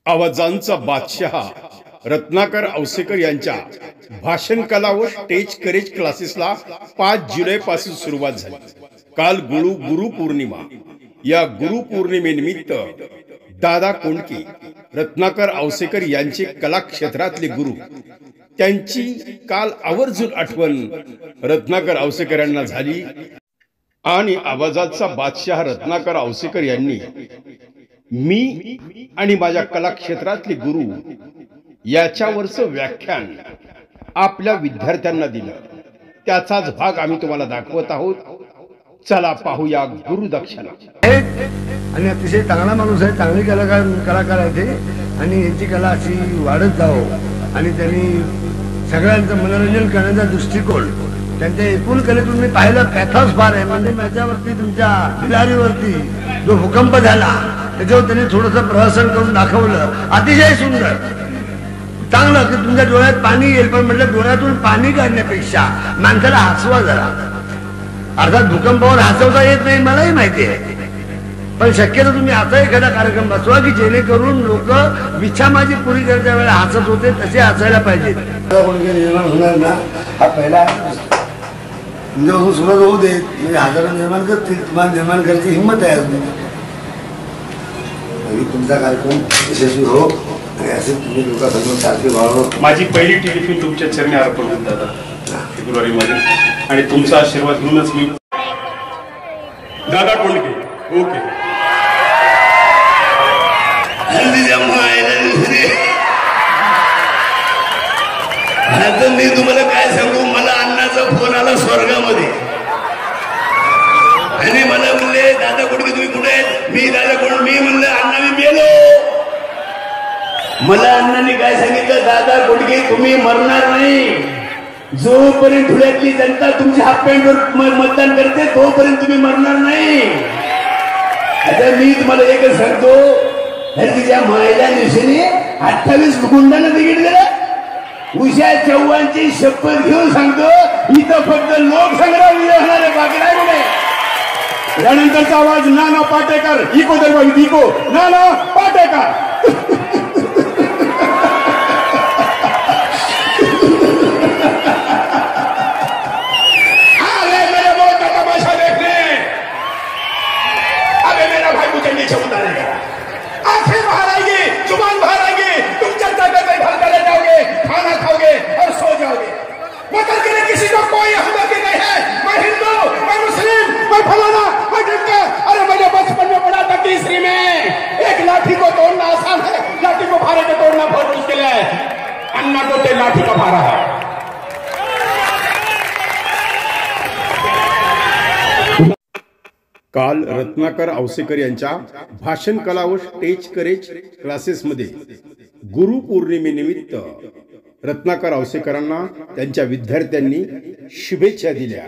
आवाजांचा बादशाह रत्नाकर औसेकर यांच्या भाषण कला व स्टेज करेज क्लासेसला 5 जुलै पासून सुरुवात झाली। काल गुरु पौर्णिमा, या गुरु पौर्णिमेनिमित्त दादा कोंडके रत्नाकर औसेकर यांचे कला क्षेत्रातले गुरु, त्यांची काल आवर्जून आठवण रत्नाकर औसेकर यांना झाली आणि आवाजाचा बादशाह रत्नाकर औसेकर यांनी मी आणि माझ्या कला क्षेत्रातले गुरु याच्यावरचं व्याख्यान आपल्या विद्यार्थ्यांना दिलं। त्याचाच भाग आम्ही तुम्हाला दाखवत आहोत। चला पाहूया गुरुदक्षिणा। आणि अतिशय चांगला माणूस आहे, चांगले कलाकार आहे ते, आणि यांची कला अशी वाढत जावो आणि त्यांनी सगळ्यांचं मनोरंजन करण्याचा दृष्टिकोन त्यांच्या एकूण कलेतून मी पाहिलं पॅथॉस फार आहे। म्हणजे माझ्यावरती तुमच्या बिलारीवरती जो भूकंप झाला त्याच्यावर त्यांनी थोडंसं प्रहसन करून दाखवलं, अतिशय सुंदर चांगलं की तुमच्या डोळ्यात पाणी येईल, पण म्हटलं डोळ्यातून पाणी काढण्यापेक्षा माणसाला हसवा जरा। अर्थात भूकंपावर हसवता येत नाही मलाही माहिती आहे, पण शक्यतो तुम्ही असा एखादा कार्यक्रम बसवा की जेणेकरून लोक इच्छा माझी पुरी करच्या वेळेला हसत होते तसे हसायला पाहिजे। निर्माण होणार ना हा पहिला तुमच्यापासून सुरुवात होऊ देत, म्हणजे हजारो निर्माण करतील, तुम्हाला निर्माण करायची हिंमत आहे अजून। तुमचा कार्यक्रम यशस्वी हो आणि असे तुम्ही लोकांसमोर सारखे व्हावं। माझी पहिली टेलिफिल्म तुमच्या चरणी अर्पण होत दादा फेब्रुवारी मध्ये, आणि तुमचा आशीर्वाद घेऊनच मी दादा कोंडके ओके आता मी तुम्हाला काय सांगू, मला अण्णाचा फोन आला स्वर्गामध्ये आणि मला म्हणले दादा कोंडके तुम्ही कुठे आहेत? मी दादा कोंडके, मी म्हणलं अण्णा मी मेलो। मला अण्णांनी काय सांगितलं, दादा कोंडके तुम्ही मरणार नाही, जोपर्यंत धुळ्यातली जनता तुमच्या हाफ पॅन्टवर मतदान करते तोपर्यंत तुम्ही मरणार नाही। आता मी तुम्हाला एकच सांगतो, तिच्या महिला दिवशीने 28 गुंडांना तिकीट दिलं। उषा चव्हाणची शपथ घेऊन सांगतो, इथं फक्त लोकसंग्रह होणार आहे, बाकी नाही कुठे। यानंतरचा आवाज नाना पाटेकर, इको दरबार इको नाना पाटेकर। किसी को कोई हमदर्दी नहीं है, मैं हिंदू, मैं मुस्लिम, मैं फलाना, मैं ढिमका। अरे मैंने बचपन में पढ़ा था तीसरी में, एक लाठी को तोड़ना आसान है, लाठी को भारे को तोड़ना बहुत मुश्किल है। अन्ना को ते लाठी का भारा है। काल रत्नाकर औसेकर यांच्या भाषण कला व स्टेज करेज क्लासेस मध्ये गुरु पौर्णिमेनिमित्त रत्नाकर औसेकरांना त्यांच्या विद्यार्थ्यांनी शुभेच्छा दिल्या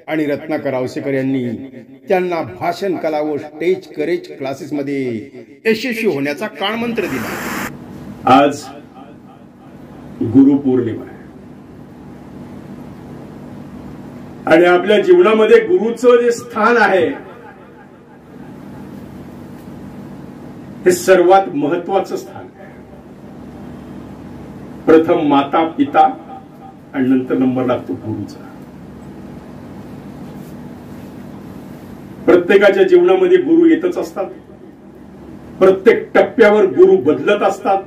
आणि रत्नाकर औसेकर यांनी त्यांना भाषण कला व स्टेज करेज क्लासेस मध्ये यशस्वी होण्याचा काळमंत्र दिला। आज गुरु पौर्णिमा आहे आणि आपल्या जीवनामध्ये गुरुचं जे स्थान आहे हे सर्वात महत्वाचं स्थान आहे। प्रथम माता पिता आणि नंतर नंबर लागतो गुरुचा। प्रत्येकाच्या जीवनामध्ये गुरु येतच असतात, प्रत्येक टप्प्यावर गुरु बदलत असतात।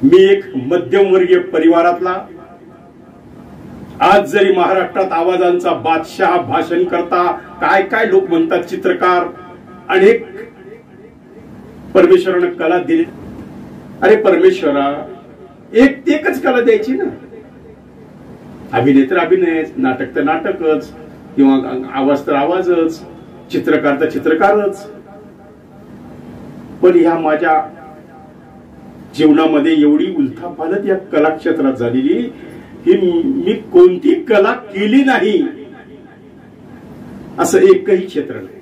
मी एक मध्यमवर्गीय परिवारातला, आज जरी महाराष्ट्रात आवाजांचा बादशाह, भाषण करता, काय काय लोक म्हणतात, चित्रकार, अनेक परमेश्वरानं कला दिली। अरे परमेश्वरा, एकच कला द्यायची ना, अभिनय तर अभिनयच, नाटक तर नाटकच, किंवा आवाज तर आवाजच, चित्रकार तर चित्रकारच। पण ह्या माझ्या जीवनामध्ये एवढी उलथापालथ या कला क्षेत्रात झालेली की मी कोणती कला केली नाही असं एकही क्षेत्र नाही।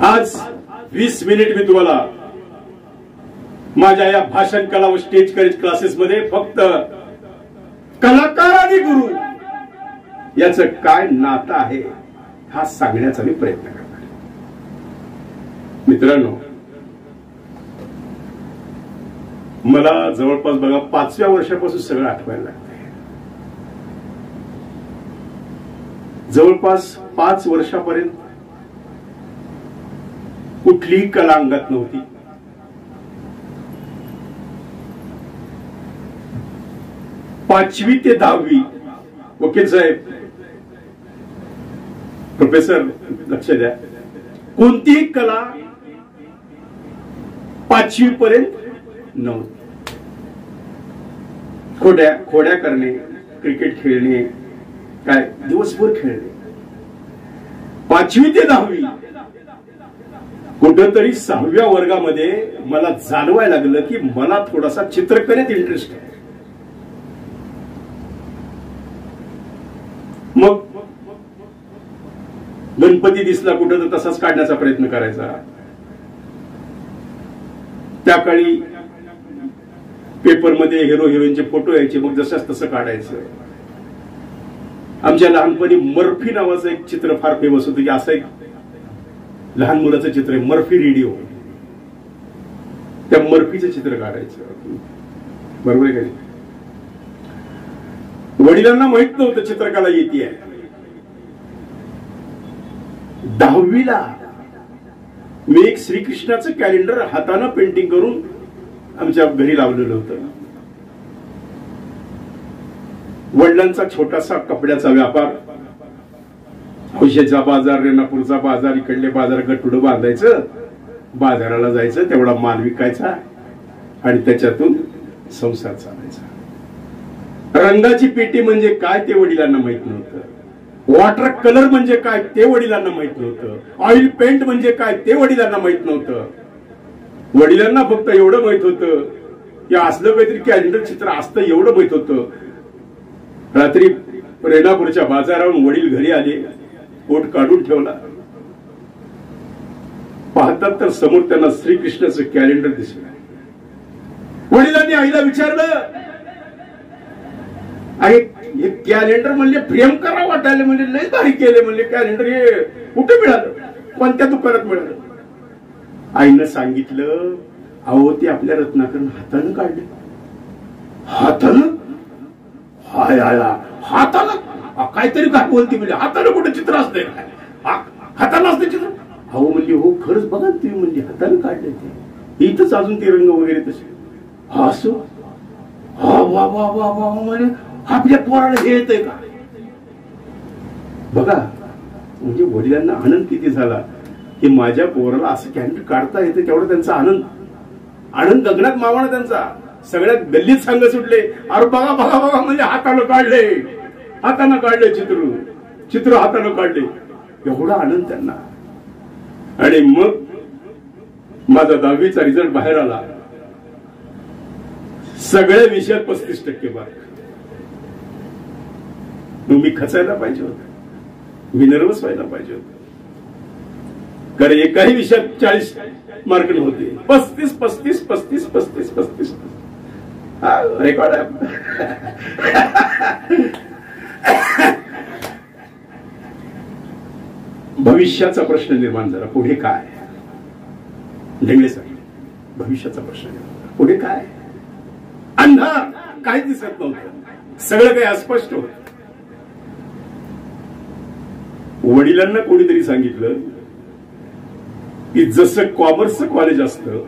आज 20 मिनिट मी तुम्हाला माझ्या या भाषण कला व स्टेज करेज क्लासेस मध्ये फक्त कलाकार आणि गुरु याचं काय नातं आहे हा सांगण्याचा मी प्रयत्न करणार. मित्रांनो, मला जवळपास बघा 5व्या वर्षापासून सगळं आठवायला लागतंय. जवळपास 5 वर्षापर्यंत कुठलीही कला अंगात नव्हती. पाचवी ते 10वी वकील साहेब, प्रोफेसर, लक्ष द्या, कोणतीही कला 5वी पर्यंत नव्हती. खोड्या करणे, क्रिकेट खेळणे, काय दिवसभर खेळणे. 5वी ते 10वी कुठंतरी 6व्या वर्गामध्ये मला जाणवायला लागलं की मला थोडासा चित्रकलेत इंटरेस्ट आहे. मग गणपती दिसला कुठं तर तसाच काढण्याचा प्रयत्न करायचा. त्या काळी पेपरमध्ये हिरो हिरोईनचे फोटो यायचे, मग जशाच तसं काढायचं. आमच्या लहानपणी मर्फी नावाचं एक चित्र फार फेमस होतं की असं एक लहान मुलाचं चित्र आहे, मर्फी रेडिओ. त्या मर्फीचं चित्र काढायचं. बरोबर आहे का? वडिलांना माहित नव्हतं चित्रकला येते. 10वीला मी एक श्रीकृष्णाचं कॅलेंडर हातानं पेंटिंग करून आमच्या घरी लावलेलं होतं. वडिलांचा छोटासा कपड्याचा व्यापार, औषधाचा बाजार, रेणापूरचा बाजार, इकडले बाजार गटुडं बांधायचं, बाजाराला जायचं, तेवढा माल विकायचा आणि त्याच्यातून संसार चालायचा. रंगाची पेटी म्हणजे काय ते वडिलांना माहित नव्हतं. वॉटर कलर म्हणजे काय ते वडिलांना माहित नव्हतं. ऑइल पेंट म्हणजे काय ते वडिलांना माहित नव्हतं. वडिलांना फक्त एवढं माहित होतं की असलं काहीतरी कॅलेंडर चित्र असतं, एवढं माहित होतं. रात्री रेणापूरच्या बाजारावरून वडील घरी आले, पोट काढून ठेवला. पाहतात तर समोर त्यांना श्रीकृष्णाचं कॅलेंडर दिसलं. वडिलांनी आईला विचारलं, अरे हे कॅलेंडर म्हणले प्रेम करा वाटायला, म्हणजे लय भारी केले म्हणले कॅलेंडर, हे कुठे मिळालं, कोणत्या दुकानात मिळालं? आईनं सांगितलं, अहो ते आपल्या रत्नाकरनं हातानं काढले. हातानं? हाय आला हाताला, काहीतरी काय बोलते म्हणजे, हातानं कुठे चित्र असते? हातानं असते चित्र? अहो म्हणजे हो खरंच बघा तुम्ही, म्हणजे हातानं काढले ते, इथंच अजून ते रंग वगैरे तसे. हा असो, हा वा वा वा वा, म्हणजे आपल्या पोराला हे येतंय का? बघा म्हणजे वडिलांना आनंद किती झाला की माझ्या पोराला असं कॅलेंडर काढता येतं. तेवढा त्यांचा आनंद गगनात मावणा त्यांचा. सगळ्या गल्लीत सांग सुटले, अरे बघा बघा बघा, म्हणजे हातानं काढले चित्र हातानं काढले. एवढा आनंद त्यांना. आणि मग माझा 10वीचा रिझल्ट बाहेर आला. सगळ्या विषयात 35% मार्क. मी खचायला पाहिजे होत, मी नर्वस व्हायला पाहिजे होत, कारण एकाही विषयात 40 मार्क नव्हते. 35 रेकॉर्ड आहे. भविष्याचा प्रश्न निर्माण झाला. पुढे काय? ढेंगळे साहेब, भविष्याचा प्रश्न निर्माण. पुढे काय? अंधार, काही दिसत नव्हतं, सगळं काही अस्पष्ट होत. वडिलांना कोणीतरी सांगितलं की जसं कॉमर्सचं कॉलेज असतं,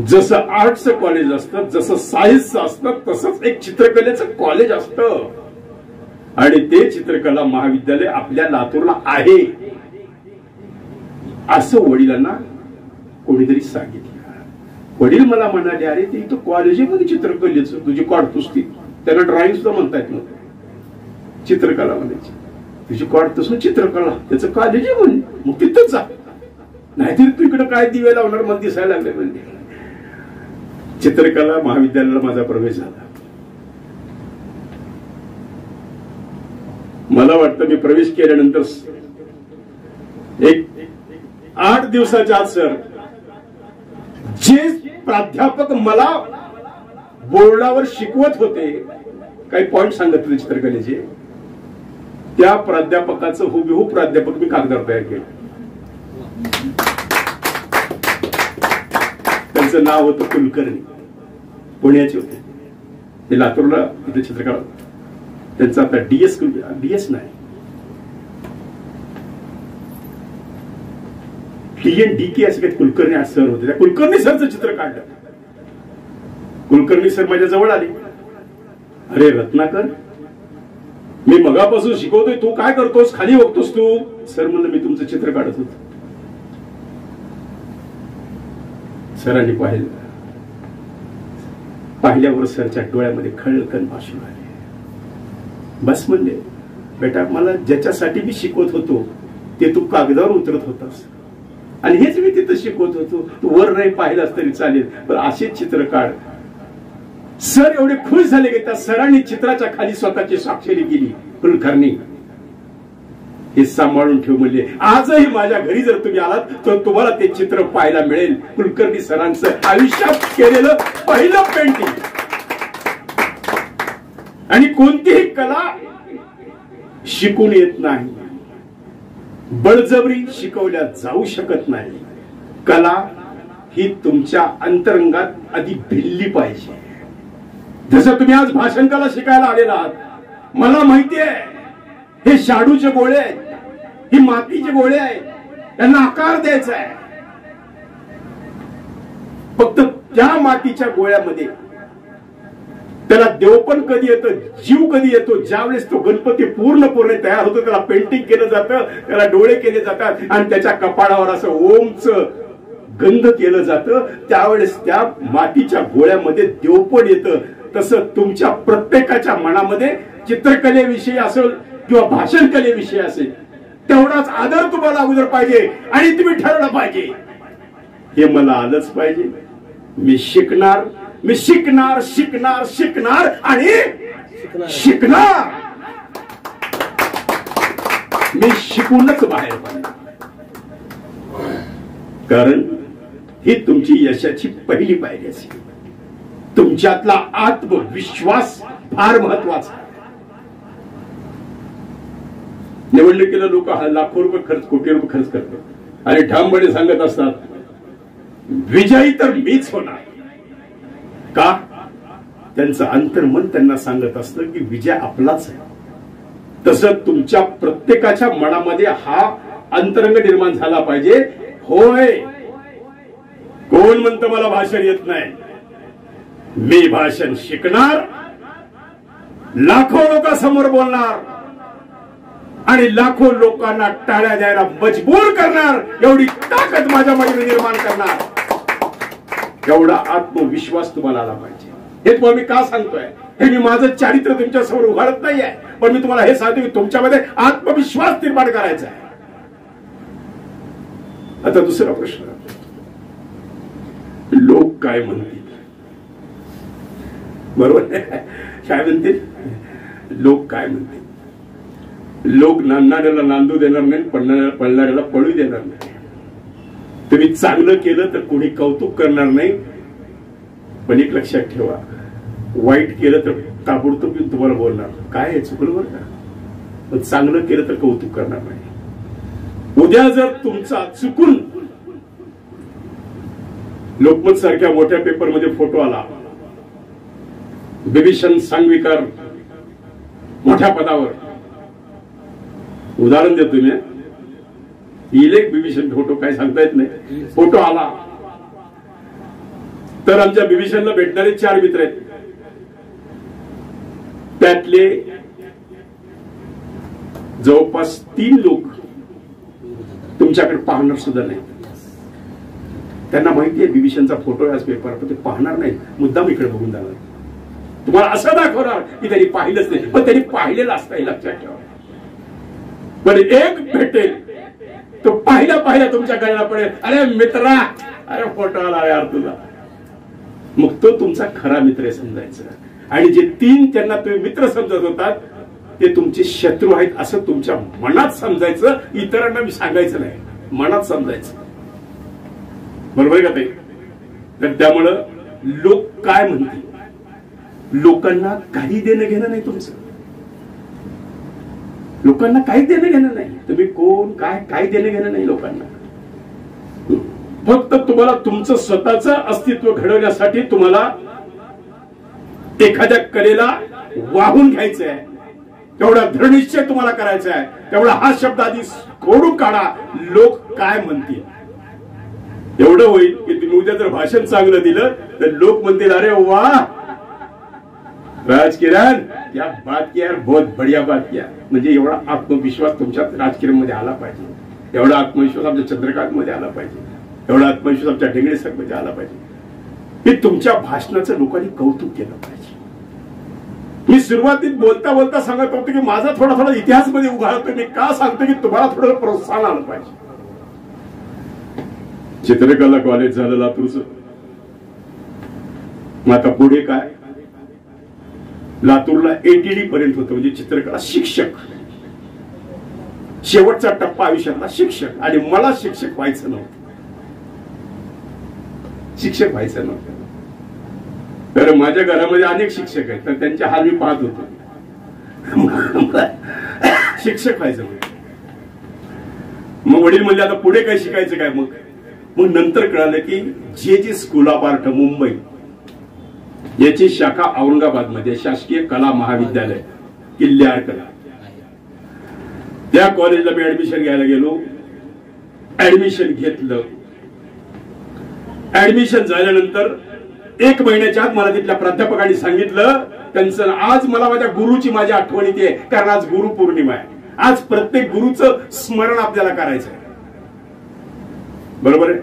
जसं आर्ट्सचं कॉलेज असतं, जसं सायन्सचं असतं, तसंच एक चित्रकलेचं कॉलेज असतं. आणि ते चित्रकला महाविद्यालय आपल्या लातूरला आहे, असं वडिलांना कोणीतरी सांगितलं. वडील मला म्हणाले, अरे ते इथं कॉलेजमध्ये चित्रकलेचं तुझी काढतोस ती, त्यांना ड्रॉइंग सुद्धा म्हणता येत नव्हतं, चित्रकला म्हणायची. तुझी काढतोस ना चित्रकला, त्याचं कॉलेज आहे म्हणे, मग तिथंच जा, नाहीतरी तू इकडं काय दिवे लावणार मला दिसायला लागले. म्हणजे चित्रकला महाविद्यालयाला माझा प्रवेश झाला. मला वाटतं मी प्रवेश केल्यानंतर एक 8 दिवसाच्या आत सर, जे प्राध्यापक मला बोर्डावर शिकवत होते, काही पॉइंट सांगत होते चित्रकलेचे, त्या प्राध्यापकाचं हुबेहूब प्राध्यापक मी कागदावर तयार केलं. त्यांचं नाव होतं कुलकर्णी, पुण्याचे होते. ते लातूरला इथे चित्रकार. त्यांचं आता डीएस नाही, DNDK असे काही कुलकर्णी सर होते. त्या कुलकर्णी सरचं चित्र काढलं. कुलकर्णी सर माझ्या जवळ आले. अरे रत्नाकर, मी मगापासून शिकवतोय, तू काय करतोस, खाली बघतोस तू? सर म्हणलं मी तुमचं चित्र काढत होतो. सरांनी पाहिल्यावर सरच्या डोळ्यामध्ये खळकन भाषण आले. बस म्हणले, बेटा मला ज्याच्यासाठी मी शिकवत होतो ते तू कागदावर उतरत होतास आणि हेच मी तिथं शिकवत होतो. तू वर नाही पाहिलास तरी चालेल, पण असेच चित्र काढ. सर एवढे खुश झाले की त्या सरांनी चित्राच्या खाली स्वतःची स्वाक्षरी केली. कुलकर्णी हे सांभाळून ठेव म्हणले. आजही माझ्या घरी जर तुम्ही आलात तर तुम्हाला ते चित्र पाहायला मिळेल. कुलकर्णी सरांचं आयुष्यात केलेलं पहिलं पेंटिंग. आणि कोणतीही कला शिकून येत नाही, बळजबरी शिकवल्या जाऊ शकत नाही. कला ही तुमच्या अंतरंगात आधी भिनली पाहिजे. जसं तुम्ही आज भाषण कला शिकायला आलेला आहात. मला माहिती आहे हे शाडूचे गोळे आहेत, ही मातीचे गोळे आहेत, त्यांना आकार द्यायचा आहे. फक्त त्या मातीच्या गोळ्यामध्ये त्याला देवपण कधी येतं, जीव कधी येतो, ज्यावेळेस तो गणपती पूर्ण तयार होतो, त्याला पेंटिंग केलं जातं, त्याला डोळे केले जातात आणि त्याच्या कपाळावर असं ओमचं गंध केलं जातं, त्यावेळेस त्या मातीच्या गोळ्यामध्ये देवपण येतं. तसं तुमच्या प्रत्येकाच्या मनामध्ये चित्रकलेविषयी असेल किंवा भाषण कलेविषयी असेल तेवढाच आदर तुम्हाला अगोदर पाहिजे आणि तुम्ही ठरवलं पाहिजे हे मला आलंच पाहिजे. मी शिकणार, मी शिकणार शिकणार शिकणार आणि शिकणार. मी शिकूनच बाहेर पडणार. कारण ही तुमची यशाची पहिली पायरी असेल. तुमच्यातला आत्मविश्वास फार महत्वाचा. निवडणुकीला लोक लाखो रुपये खर्च, कोटी रुपये खर्च करतात आणि ठामपणे सांगत असतात विजयी तर मीच होणार. का? त्यांचं अंतर्मन त्यांना सांगत असतं की विजय आपलाच आहे. तसं तुमच्या प्रत्येकाच्या मनामध्ये हा अंतरंग निर्माण झाला पाहिजे. होय, कोण म्हणतं मला भाषण येत नाही? मी भाषण शिकणार, लाखो लोकांसमोर बोलणार आणि लाखो लोकांना टाळ्या द्यायला मजबूर करणार. एवढी ताकद माझ्यामध्ये निर्माण करणार. एवढा आत्मविश्वास तुम्हाला आला पाहिजे. हे तुम्हाला मी का सांगतोय? हे मी माझं चारित्र्य तुमच्या समोर उघडत नाहीये, पण मी तुम्हाला हे सांगतो की तुमच्यामध्ये आत्मविश्वास निर्माण करायचा आहे. आता दुसरा प्रश्न, लोक काय म्हणतील? बरोबर काय म्हणतील? लोक काय म्हणतील? लोक नांदणाऱ्याला नांदू देणार नाही, पळणाऱ्याला पळू देणार नाही. तुम्ही चांगलं केलं तर कोणी कौतुक करणार नाही, पण एक लक्षात ठेवा, वाईट केलं तर ताबडतोब तुम्हाला बोलणार काय हे चुकलं बरं का, पण चांगलं केलं तर कौतुक करणार नाही. उद्या जर तुमचा चुकून लोकमत सारख्या मोठ्या पेपरमध्ये फोटो आला, बिभीषण सांगवीकर मोठ्या पदावर, उदाहरण देतो मी, इलेक बिभीषण फोटो काय सांगता येत नाही, फोटो आला तर आमच्या बिभीषणला भेटणारे 4 मित्र आहेत, त्यातले जवळपास 3 लोक तुमच्याकडे पाहणार सुद्धा नाही. त्यांना माहिती आहे बिभीषणचा फोटो आज पेपर, पण ते पाहणार नाही, मुद्दाम इकडे बघून जाणार. तुम्हाला असं दाखवणार की त्यांनी पाहिलंच नाही, पण त्यांनी पाहिलेलं असतं हे लक्षात ठेवा. पण एक भेटेल तो पाहिला पाहिला तुमच्या गळ्याला पडेल, अरे मित्रा, अरे फोटो आला यार तुझा, मग तो तुमचा खरा मित्र समजायचा. आणि जे 3 त्यांना तुम्ही मित्र समजत होतात ते तुमचे शत्रू आहेत असं तुमच्या मनात समजायचं, इतरांना मी सांगायचं नाही, मनात समजायचं. बरोबर का ते? तर त्यामुळं लोक काय म्हणतील, लोकांना काही देणं घेणं नाही तुमचं. लोकांना काही देणं घेणं नाही. तुम्ही कोण काय काही देणं घेणं नाही लोकांना. फक्त तुम्हाला तुमचं स्वतःचं अस्तित्व घडवण्यासाठी तुम्हाला एखाद्या कलेला वाहून घ्यायचंय, तेवढा दृढनिश्चय तुम्हाला करायचा आहे. तेवढा हा शब्द आधी खोडून काढा, लोक काय म्हणतील. एवढं होईल की तुम्ही उद्या जर भाषण चांगलं दिलं तर लोक म्हणतील अरे वा राजकिरण क्या बात किया, बहुत बढ़िया बात किया. म्हणजे एवढा आत्मविश्वास तुमच्या राजकिरण आला पाहिजे, एवढा आत्मविश्वास आमच्या चंद्रकांत मध्ये आला पाहिजे, एवढा आत्मविश्वास आमच्या ढेंगळे सर मध्ये आला पाहिजे. हे तुमच्या भाषणाचं लोकांनी कौतुक केलं पाहिजे. मी सुरुवातीत बोलता बोलता सांगत होतो की माझा थोडा इतिहास मध्ये उघडतो. मी का सांगतो की तुम्हाला थोडं प्रोत्साहन आलं पाहिजे. चित्रकला कॉलेज झालं लातूरचं. मग आता पुढे काय, लातूरला एटीडी पर्यंत होतं, म्हणजे चित्रकला शिक्षक. शेवटचा टप्पा आयुष्यातला शिक्षक. आणि मला शिक्षक व्हायचं नव्हतं, शिक्षक व्हायचं नव्हतं. तर माझ्या घरामध्ये अनेक शिक्षक आहेत, तर त्यांचे हाल मी पाहत होतो. शिक्षक व्हायचं मग वडील म्हणजे आता पुढे काय शिकायचं काय. मग नंतर कळालं की जे स्कूल ऑफ आर्ट मुंबई याची शाखा औरंगाबाद मध्ये शासकीय कला महाविद्यालय किल्ल्यार कला, त्या कॉलेजला मी ऍडमिशन घ्यायला गेलो. ऍडमिशन घेतलं. ऍडमिशन झाल्यानंतर 1 महिन्याच्या आत मला तिथल्या प्राध्यापकांनी सांगितलं, त्यांचं आज मला माझ्या गुरुची माझी आठवण येते, कारण आज गुरु पौर्णिमा आहे. आज प्रत्येक गुरुचं स्मरण आपल्याला करायचं आहे. बरोबर आहे.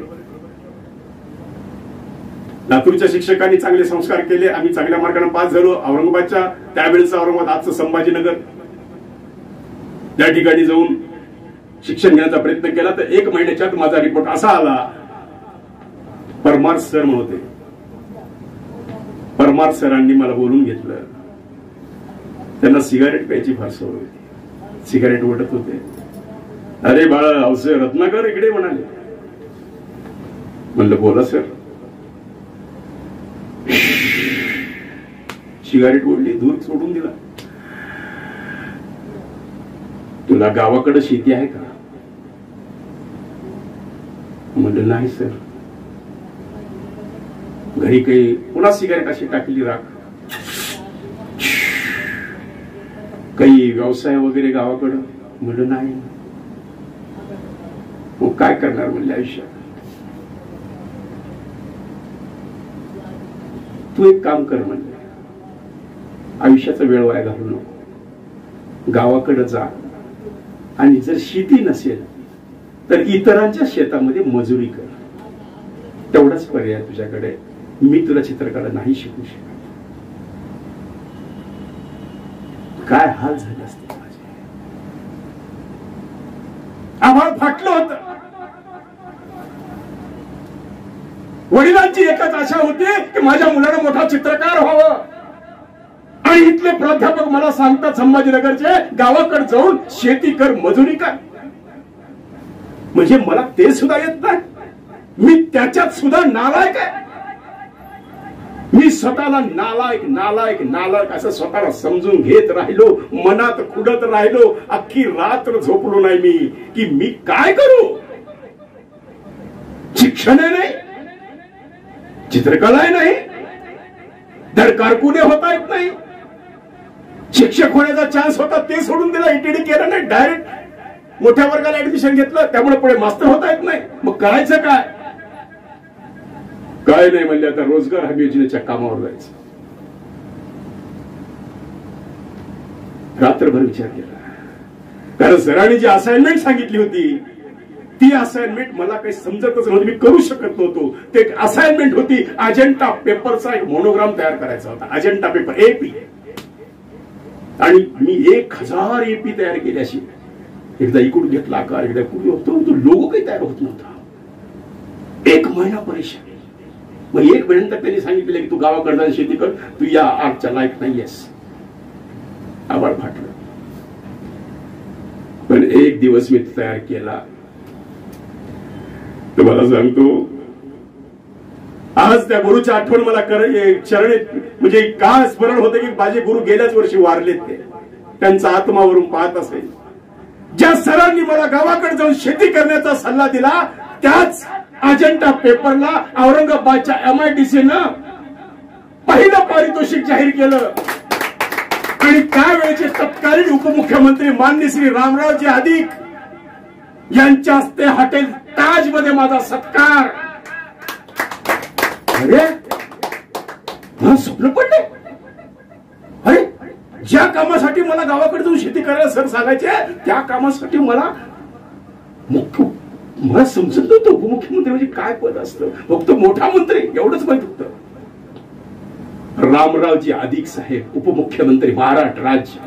लातूरच्या शिक्षकांनी चांगले संस्कार केले, आम्ही चांगल्या मार्गाने पास झालो. औरंगाबादच्या त्यावेळेचं औरंगाबाद, आजचं संभाजीनगर, त्या ठिकाणी जाऊन शिक्षण घेण्याचा प्रयत्न केला. तर 1 महिन्याच्या आत माझा रिपोर्ट असा आला. परमार सर होते, परमार सरांनी मला बोलून घेतलं. त्यांना सिगारेट प्यायची फार सवय होती, सिगारेट ओढत होते. अरे बाळा औसे रत्नाकर इकडे म्हणाले. म्हणलं बोला सर. सिगारेट ओढली, दूर सोडून दिला. तुला गावाकडे शेती आहे का? म्हणलं नाही सर. घरी काही पुन्हा सिगारेट अशी टाकली राख. काही व्यवसाय वगैरे गावाकडं? म्हणलं नाही. मग काय करणार म्हणले आयुष्यात? तू एक काम कर म्हणले, आयुष्याचा वेळ वाया घालू नको, गावाकडे जा आणि जर शेती नसेल तर इतरांच्या शेतामध्ये मजुरी कर. तेवढाच पर्याय तुझ्याकडे. मी तुला चित्रकला नाही शिकू शकत. काय हाल झाले असते माझे. आम्हाला फाटलं होतं. वडिलांची एकच आशा होती की माझ्या मुलानं मोठा चित्रकार व्हावं. आणि इथले प्राध्यापक मला सांगतात संभाजीनगरचे, गावाकडे जाऊन शेती कर, मजुरी कर. म्हणजे मला ते सुद्धा येत नाही. मी त्याच्यात सुद्धा नालायक आहे. मी स्वतःला नालायक नालायक नालायक असं स्वतःला समजून घेत राहिलो, मनात खुडत राहिलो. अख्खी रात्र झोपलो नाही मी की मी काय करू. शिक्षण नाही, चित्रकला नाही, धड कारकुने होता येत नाही. शिक्षक होण्याचा चान्स होता ते सोडून दिला. ईटीडी केलं नाही, डायरेक्ट मोठ्या वर्गाला ऍडमिशन घेतलं. त्यामुळे पुढे मास्टर होता येत नाही. मग करायचं काय? काय नाही म्हणले आता रोजगार हमी योजनेच्या कामावर जायचं. रात्रभर विचार केला, कारण सरांनी जी असाइनमेंट सांगितली होती ती असाइनमेंट मला काही समजतच नव्हती. मी करू शकत नव्हतो. ते असाइनमेंट होती अजेंडा पेपरचा एक मोनोग्राम तयार करायचा होता. Agenda paper AP. आणि मी 1000 एपी तयार केली अशी. एकदा इकडून घेतला आकार, एकदा कुठे होतो, तो लोगो काही तयार होत नव्हता. 1 महिना परेशान. मग 1 महिन्यानंतर त्यांनी सांगितले की तू गावाकडे जाऊन शेती कर, तू या आर्टच्या लायक नाहीयेस. आभाळ फाटलं. पण एक दिवस मी तयार केला. तुम्हाला सांगतो, आज त्या गुरुची आठवण मला चरणे म्हणजे काय स्मरण होते की माझे गुरु गेल्याच वर्षी वारलेत. ते त्यांचा आत्मावरून पाहत असेल. सरांनी मला गावाकडे जाऊन शेती करण्याचा सल्ला दिला, त्याच अजंठा पेपरला औरंगाबादच्या MIDC पहिलं पारितोषिक जाहीर केलं आणि त्यावेळेचे तत्कालीन उपमुख्यमंत्री माननीय श्री रामरावजी अधिक यांच्या हस्ते हॉटेल ताज मध्ये माझा सत्कार. अरे मला स्वप्न पडले. अरे ज्या कामासाठी मला गावाकडे जाऊन शेती करायला सर सांगायचे, त्या कामासाठी मला समजत नव्हतं उपमुख्यमंत्री म्हणजे काय पद असतं. फक्त मोठा मंत्री एवढंच माहित होतं. रामरावजी अधिक साहेब उपमुख्यमंत्री महाराष्ट्र राज्य.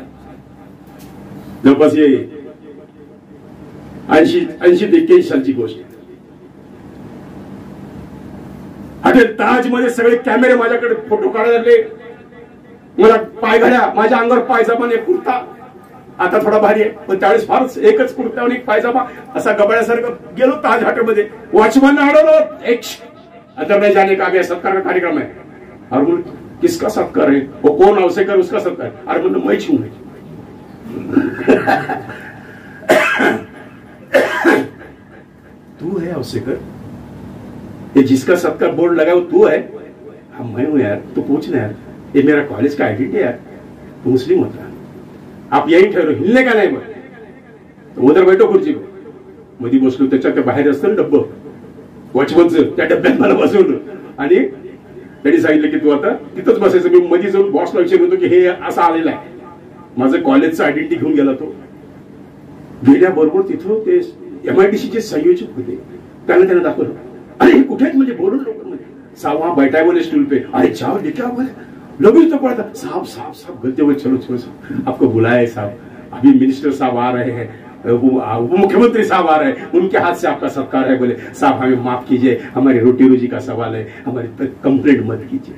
जवळपास 80 ते 81 सालची गोष्ट. हॉटेल ताज मध्ये सगळे कॅमेरे माझ्याकडे फोटो काढायला लागले. मला पायघड्या, माझ्या अंगावर पायजामा आणि कुर्ता, आता थोडा भारी आहे पण त्यावेळेस फारच एकच कुर्ता आणि एक पायजामा असा गबाळ्यासारखं गेलो ताज हॉटेलमध्ये. वॉचमॅन अडवलं, एक अंदर नहीं जाने का अभी सत्कार का कार्यक्रम है. और बोल किसका सत्कार है, वो कौन अवसेकर उसका सत्कार. अरे मतलब मैं छू तू है अवसेकर, ये जिसका सत्कार बोर्ड लगा वो तू है. हम मैं हूं यार, तू पूछ ना यार, ये मेरा कॉलेज का आइडेंटिटी है यार. तू मुस्लिम होता, आप यही ठहरो, हिलने का नाही. मग उधर बैठो खुर्ची मध्ये बसलो. त्याच्या त्या बाहेर असतं ना डब्बं वॉचमनचं, त्या डब्यात मला बसवलं आणि त्यांनी सांगितलं की तू आता तिथंच बसायचं. मी मध्ये जाऊन बॉसला विचारत होतो की हे असं आलेलं आहे. माझं कॉलेजचं आयडेंटिटी घेऊन गेला तो. गेल्याबरोबर तिथं ते MIDCचे संयोजक होते, त्यांना दाखवलं. अरे कुठे आहेत म्हणजे बोलून लोक म्हणजे साहब वहां बैठा है बोले स्टूल पे. अरे जाओ लेके आओ बोले. लगे तो पड़ा था साहब साहब साहब गलते हुए चलो चलो साहब आपको बुलाया है साहब, अभी मिनिस्टर साहब आ रहे हैं, उप मुख्यमंत्री साहब आ रहे हैं, उनके हाथ से आपका सत्कार है. बोले साहब हमें माफ कीजिए, हमारी रोटी रोजी का सवाल है, हमारी कंप्लेंट मत कीजिए.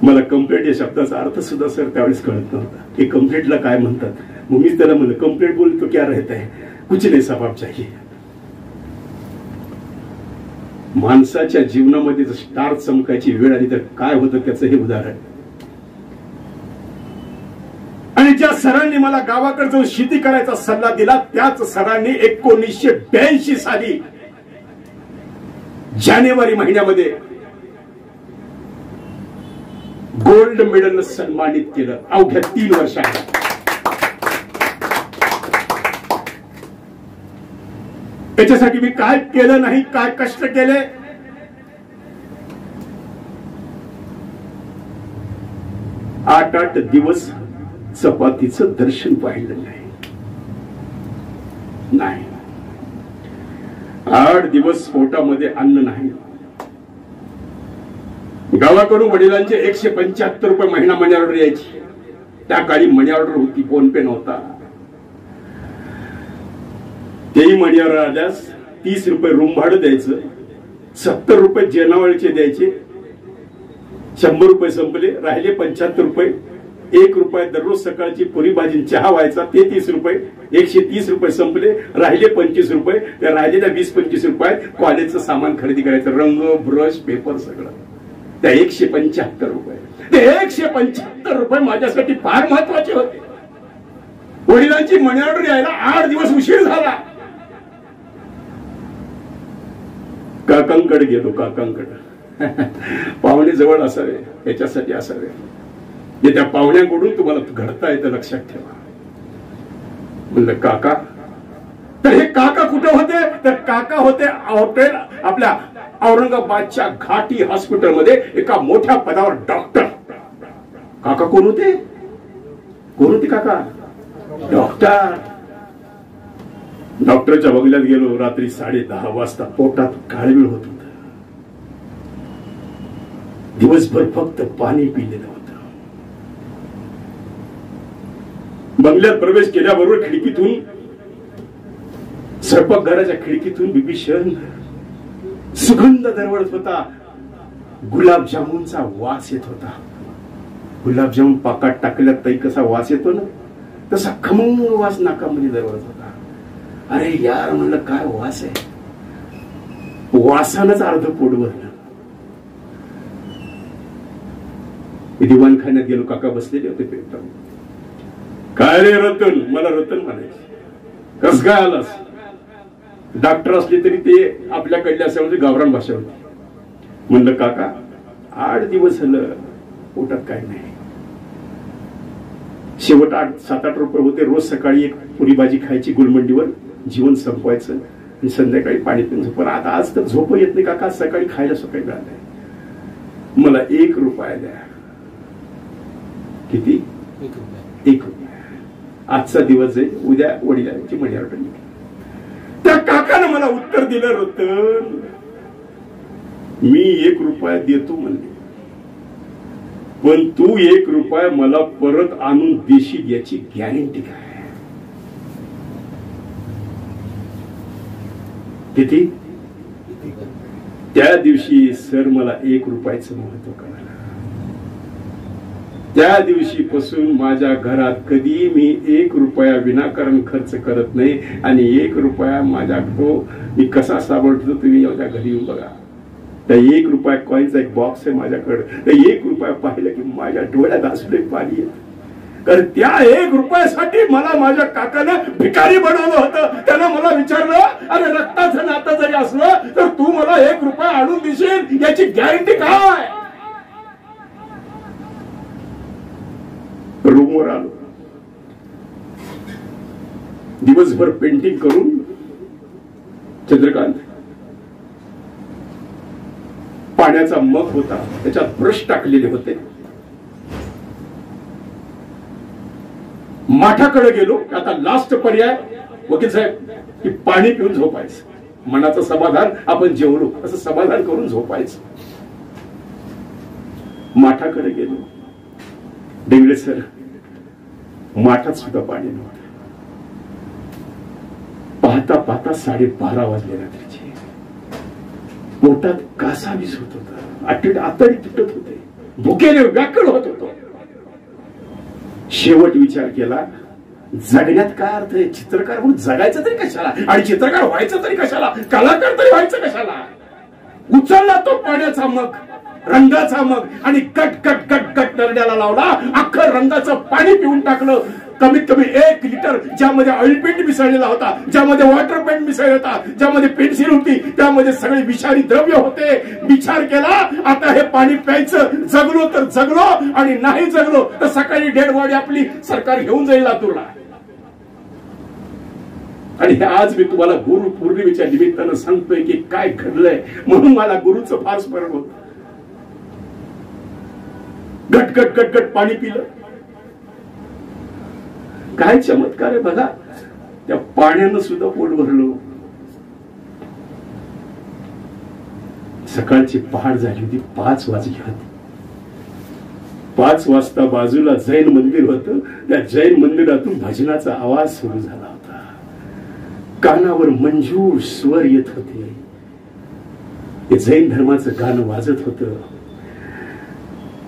मला कंप्लेंट या शब्दाचा अर्थ सुद्धा सर त्यावेळेस कळत नव्हता की कंप्लेंटला काय म्हणतात. मग मीच त्याला म्हणलं कंप्लेंट बोल तो क्या रहता है, कुछ नाही साहब आप चाहिए. माणसाच्या जीवनामध्ये जर स्टार चमकायची वेळ आली तर काय होतं त्याचं हे उदाहरण. आणि ज्या सरांनी मला गावाकडे जाऊन शेती करायचा सल्ला दिला, त्याच सरांनी 1982 साली जानेवारी महिन्यामध्ये गोल्ड मेडल सन्मानित केलं अवघ्या 3 वर्षांनी. त्याच्यासाठी मी काय केलं नाही, काय कष्ट केले. आठ दिवस चपातीचं दर्शन पाहिलं नाही. 8 दिवस पोटामध्ये अन्न नाही. गावाकडून वडिलांचे 175 रुपये महिना मनी ऑर्डर यायची. त्या काळी मनी ऑर्डर होती, फोन पे नव्हता. तेही मनी ऑर्डर आल्यास 30 रुपये रूम भाडं द्यायचं, 70 रुपये जेवणावळीचे द्यायचे, 100 रुपये संपले, राहिले 75 रुपये. 1 रुपये दररोज सकाळची पुरी भाजी चहा व्हायचा, ते 30 रुपये. 130 रुपये संपले, राहिले 25 रुपये. त्या राहिलेल्या 20-25 रुपयात कॉलेजचं सामान खरेदी करायचं, रंग, ब्रश, पेपर सगळं. त्या 175 रुपये, ते 175 रुपये माझ्यासाठी फार महत्वाचे होते. वडिलांची मनी ऑर्डर यायला 8 दिवस उशीर झाला. काकांकडे गेलो, काकांकडे. पाहुणे जवळ असावे याच्यासाठी असावे, जे त्या पाहुण्याकडून तुम्हाला घडता येतं लक्षात ठेवा. म्हणलं काका. तर हे काका कुठे होते, तर काका होते हॉटेल आपल्या औरंगाबादच्या घाटी हॉस्पिटलमध्ये एका मोठ्या पदावर डॉक्टर. काका कोण होते, कोण होते काका? डॉक्टर. डॉक्टरच्या बंगल्यात गेलो. रात्री 10:30 वाजता. पोटात काळवीळ होत होत. दिवसभर फक्त पाणी पिलेलं होतं. बंगल्यात प्रवेश केल्याबरोबर खिडकीतून, स्वयंपाकघराच्या खिडकीतून बिभीषण सुगंध दरवळत होता. गुलाबजामुनचा वास येत होता. गुलाबजामुन पाकात टाकल्यात तरी कसा वास येतो ना, तसा खमंग वास नाकामध्ये दरवळत होता. अरे यार म्हणलं काय वास आहे. वासानच अर्ध पोट भरलं. दिवाणखान्यात गेलो. काका बसलेले होते पेपर. काय रे रतन, मला रतन म्हणायचे. कस काय आलास? डॉक्टर असले तरी ते आपल्याकडले असल्यामुळे गावरान भाषा होती. म्हणलं काका 8 दिवस झालं पोटात काय नाही. शेवट 7-8 रुपये होते. रोज सकाळी एक पुरी भाजी खायची गुलमंडीवर, जीवन संपवायचं आणि संध्याकाळी पाणी पिऊन. पण आता आज तर झोप येत नाही काका. सकाळी खायला सकाळी मिळालंय. मला 1 रुपया द्या. किती? 1 रुपया. आजचा दिवस आहे, उद्या वडिलांची मनी ऑर्डर निघली. त्या काकानं मला उत्तर दिलं होतं, मी 1 रुपया देतो म्हणले, पण तू 1 रुपया मला परत आणून देशील याची गॅरंटी काय? किती? त्या दिवशी सर मला 1 रुपयाचं महत्व कळलं. त्या दिवशीपासून माझ्या घरात कधी मी 1 रुपया विनाकारण खर्च करत नाही. आणि 1 रुपया माझ्या तो मी कसा सांभाळतो तुम्ही माझ्या घरी येऊन बघा. त्या 1 रुपया कॉईनचा एक बॉक्स आहे माझ्याकडे. त्या 1 रुपया पाहिलं की माझ्या डोळ्यात असले पाणी येत. कारण त्या 1 रुपयासाठी मला माझ्या काकानं भिकारी बनवलं होतं. त्यानं मला विचारलं, अरे रक्ताचं नातं जरी असलं तर तू मला 1 रुपया आणून देशील याची गॅरंटी काय? रूमवर आलो. दिवसभर पेंटिंग करून चंद्रकांत पाण्याचा मग होता, त्याच्यात ब्रश टाकलेले होते. माठाकडे गेलो. आता लास्ट पर्याय वकील साहेब की पाणी पिऊन झोपायचं. मनाचं समाधान, आपण जेवलो असं समाधान करून झोपायचं. माठाकडे गेलो. डेंगळे सर, माठात सुद्धा पाणी नव्हतं. पाहता पाहता 12:30 वाजले रात्रीचे. पोटात कासा होत होता. आतडी तुटत होते. भुकेने व्याकुळ होत होतो. शेवट विचार केला, जगण्यात काय अर्थ आहे? चित्रकार म्हणून जगायचं तरी कशाला? आणि चित्रकार व्हायचं तरी कशाला? कलाकार तरी व्हायचं कशाला? उचलला तो पाण्याचा मग, रंगाचा मग, आणि कट कट कट कट नरड्याला लावला. अख्खं रंगाचं पाणी पिऊन टाकलं. कमीत कमी 1 लिटर, ज्यामध्ये ऑइल पेंट मिसळलेला होता, ज्यामध्ये वॉटर पेंट मिसळला होता, ज्यामध्ये पेन्सिल होती, त्यामध्ये सगळे विषारी द्रव्य होते. विचार केला, आता हे पाणी प्यायचं. जगलो तर जगलो, आणि नाही जगलो तर सकाळी डेड बॉडी आपली सरकार घेऊन जाईल लातूरला. आणि हे आज मी तुम्हाला गुरु पौर्णिमेच्या निमित्तानं सांगतोय की काय घडलंय. म्हणून मला गुरुचं फार स्मरण होत. गट गट गट गट पाणी पिलं. काय चमत्कार आहे बघा. त्या पाण्यानं सुद्धा पोट भरलो. सकाळची पहाट झाली होती. 5 वाजली होती. 5 वाजता बाजूला जैन मंदिर होतं. त्या जैन मंदिरातून भजनाचा आवाज सुरू झाला होता. कानावर मंजूळ स्वर येत होते. हे जैन धर्माचं गाणं वाजत होतं.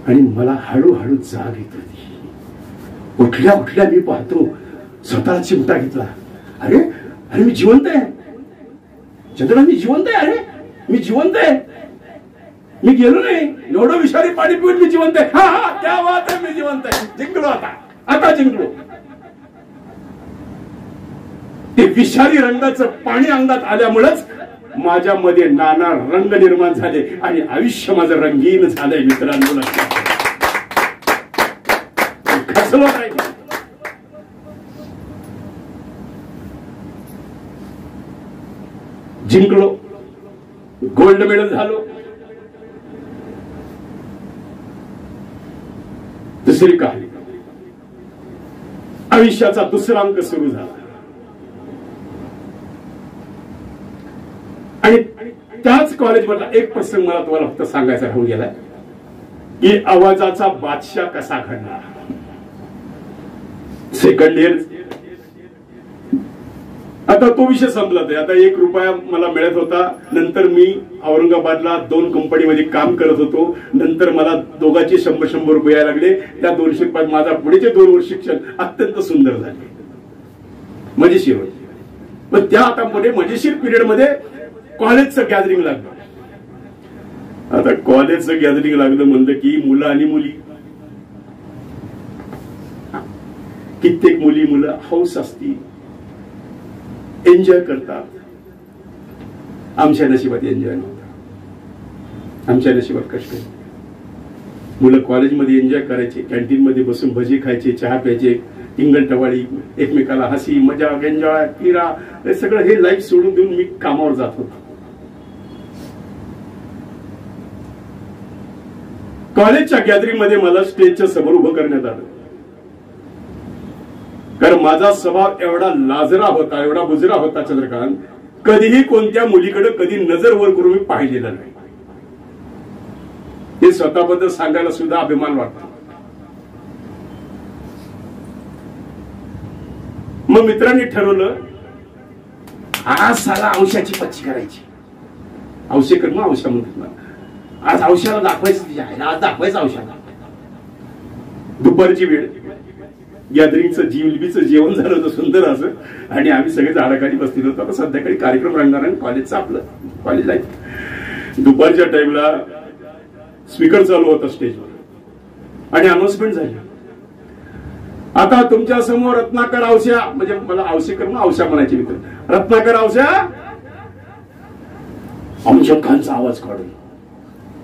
आणि मला हळूहळू जाग येत होती. उठल्या उठल्या मी पाहतो, स्वतःला चिमटा घेतला. अरे अरे मी जिवंत आहे. चंद्रकांत, मी जिवंत आहे. अरे मी जिवंत आहे. मी गेलो नाही. एवढं विषारी पाणी पिऊन मी जिवंत आहे. हा हा, त्या बात आहे, मी जिवंत आहे. जिंकलो. आता जिंकलो. ते विषारी रंगाचं पाणी अंगात आल्यामुळेच माझ्यामध्ये नाना रंग निर्माण झाले आणि आयुष्य माझं रंगीन झालंय. मित्रांनो, खचलो नाही. जिंकलो. गोल्ड मेडल झालो. दुसरी कहाणी, आयुष्याचा दुसरा अंक सुरू झाला. आणि त्याच कॉलेजमधला एक प्रसंग मला तुम्हाला फक्त सांगायचा राहून गेलाय की आवाजाचा बादशाह कसा घडला. सेकंड इयर, आता तो विषय संपला. आता 1 रुपया मला मिळत होता. नंतर मी औरंगाबादला 2 कंपनीमध्ये काम करत होतो. नंतर मला दोघांचे 100-100 रुपये यायला लागले. त्या 200 रुपयात माझा पुढेचे 2 वर्ष शिक्षण अत्यंत सुंदर झाले. मजेशीर होते. पण त्या आता मजेशीर पिरियड मध्ये कॉलेजचं गॅदरिंग लागलं. आता कॉलेजचं गॅदरिंग लागलं म्हणलं की मुलं आणि मुली, कित्येक मुली मुलं हौस असती. एन्जॉय करतात. आमच्या नशिबात एन्जॉय नव्हता. आमच्या नशिबात कष्ट. मुलं कॉलेजमध्ये एन्जॉय करायचे, कॅन्टीन मध्ये बसून भजी खायचे, चहा प्यायचे, टिंगल टवाळी, एकमेकाला हसी मजाक, एन्जॉय, फिरा, हे सगळं हे लाईफ सोडून देऊन मी कामावर जात होतो. कॉलेजच्या गॅदरिंग मध्ये मला स्टेजच्या समोर उभं करण्यात आलं. कारण माझा स्वभाव एवढा लाजरा होता, एवढा बुजरा होता चंद्रकांत, कधीही कोणत्या मुलीकडे कधी नजर वर करून मी पाहिलेलं नाही. हे स्वतःबद्दल सांगायला सुद्धा अभिमान वाटतो. मग मित्रांनी ठरवलं, आज साला औषाची पच्ची करायची. औषेकर मग औषा म्हणतात ना, आज औषाला दाखवायचं तिच्या आहे, आज दाखवायचं औषाला. दुपारची वेळ, गॅदरिंगचं जिलबीचं जेवण झालं होतं सुंदर असं, आणि आम्ही सगळे झाडाखाली बसलेलो होतो. आता संध्याकाळी कार्यक्रम रंगणार आहे कॉलेजचा, आपलं कॉलेज लाईफ. दुपारच्या टाइमला स्पीकर चालू होता स्टेजवर आणि अनाउन्समेंट झाली. आता तुमच्या समोर रत्नाकर औषा, म्हणजे मला औषेकर मग औषा म्हणायचे मित्र, रत्नाकर औषा अमजद खानचा आवाज काढून.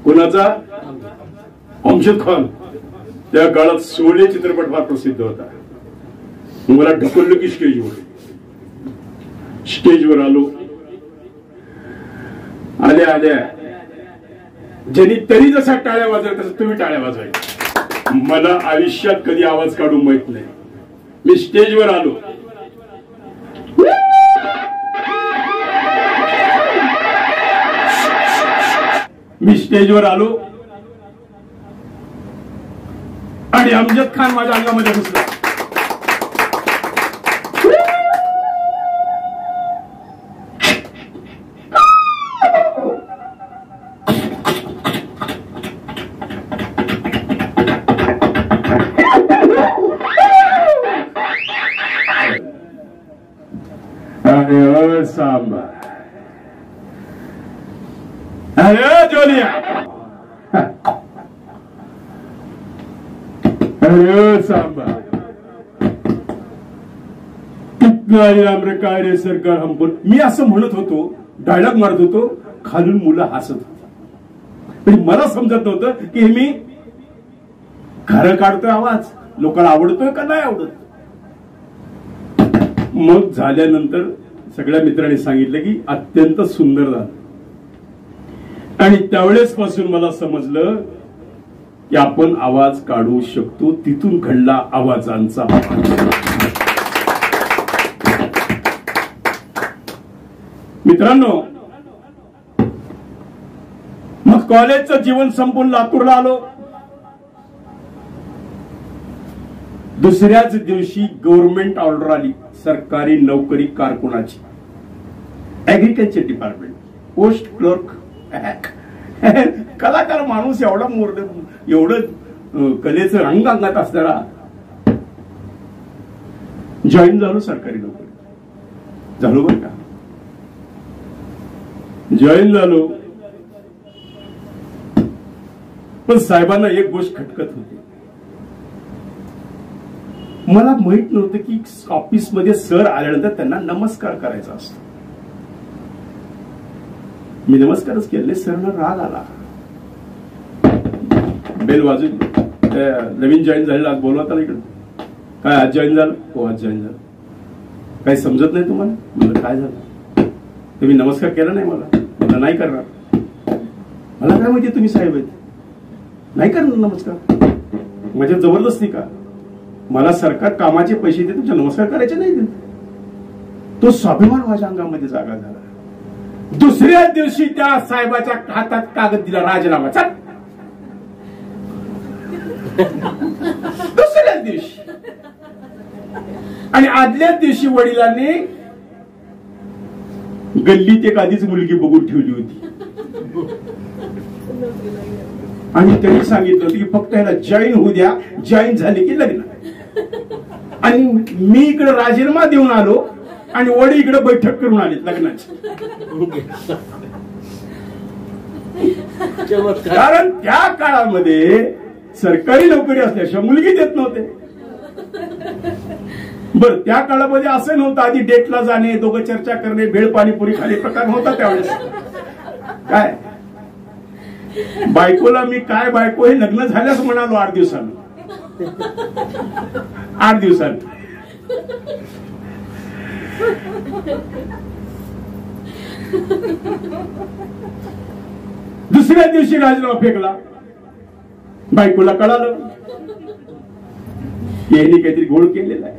कोणाचा? अमजद खान. त्या काळात शोले चित्रपट फार प्रसिद्ध होता. मला ढकललं की स्टेजवर आलो. आल्या आल्या ज्यांनी तरी जसा टाळ्या वाजवल्या तसं तुम्ही टाळ्या वाजवायच्या. मला आयुष्यात कधी आवाज काढून माहित नाही. मी स्टेजवर आलो, आणि अमजद खान माझ्या अंगामध्ये घुसला. अरे सांबा, अरे जोलिया, अरे सांबा, कितना काय रे सरकार हम बोल. मी असं म्हणत होतो, डायलॉग मारत होतो, खालून मुलं हसत होती. मला समजत नव्हतं की मी खरं काढतोय आवाज, लोकांना आवडतोय का नाही आवडत. मग झाल्यानंतर सगळ्या मित्रांनी सांगितलं की अत्यंत सुंदर झालं. आणि त्यावेळेस पासून मला समजलं की आपण आवाज काढू शकतो. तिथून घडला आवाजांचा. मित्रांनो, मग कॉलेजचं जीवन संपून लातूरला आलो. दुसऱ्याच दिवशी गव्हर्नमेंट ऑर्डर आली, सरकारी नोकरी कारकुनाची. Agriculture department, post clerk. कलाकार माणूस एवढा एवढं कलेचं रंग अंगात असताना जॉईन झालो सरकारी नोकरी. झालो बरं का, जॉईन झालो. पण साहेबांना एक गोष्ट खटकत होती. मला माहित नव्हतं की ऑफिस मध्ये सर आल्यानंतर त्यांना नमस्कार करायचा असतो. मी नमस्कारच केले. सरना राग आला. बेल वाजून, नवीन जॉईन झालेला, आज बोलवत आला इकडे. काय आज जॉईन झालं? हो आज जॉईन झालं. काही समजत नाही तुम्हाला? मला काय झालं? तुम्ही नमस्कार केला नाही मला नाही करणार. मला काय माहिती तुम्ही साहेब आहेत, नाही करणार नमस्कार. माझ्या जबरदस्ती का? मला सरकार कामाचे पैसे देते, तुमच्या नमस्कार करायचे नाही देत. तो स्वाभिमान माझ्या अंगामध्ये जागा झाला. दुसऱ्या दिवशी त्या साहेबाच्या हातात कागद दिला राजीनामाचा. दुसऱ्याच दिवशी. आणि आदल्याच दिवशी वडिलांनी गल्लीत एक आधीच मुलगी बघून ठेवली होती. आणि त्यांनी सांगितलं होतं की फक्त ह्याला जॉईन होऊ द्या, जॉईन झाले की लग्न. आणि मी इकडे राजीनामा देऊन आलो आणि वडील इकडे बैठक करून आले लग्नाची. कारण त्या काळामध्ये सरकारी नोकरी असल्याशिवाय मुलगी देत नव्हते. बर त्या काळामध्ये असं नव्हतं, आधी डेटला जाणे, दोघं चर्चा करणे, भेळ पाणीपुरी खाणे प्रकार नव्हता त्यावेळेस. काय बायकोला मी काय बायको हे लग्न झाल्यास म्हणालो 8 दिवसांनी. 8 दिवसांनी दुसऱ्या दिवशी राजीनामा फेकला. बायकोला कळालं यांनी काहीतरी घोळ केलेला आहे.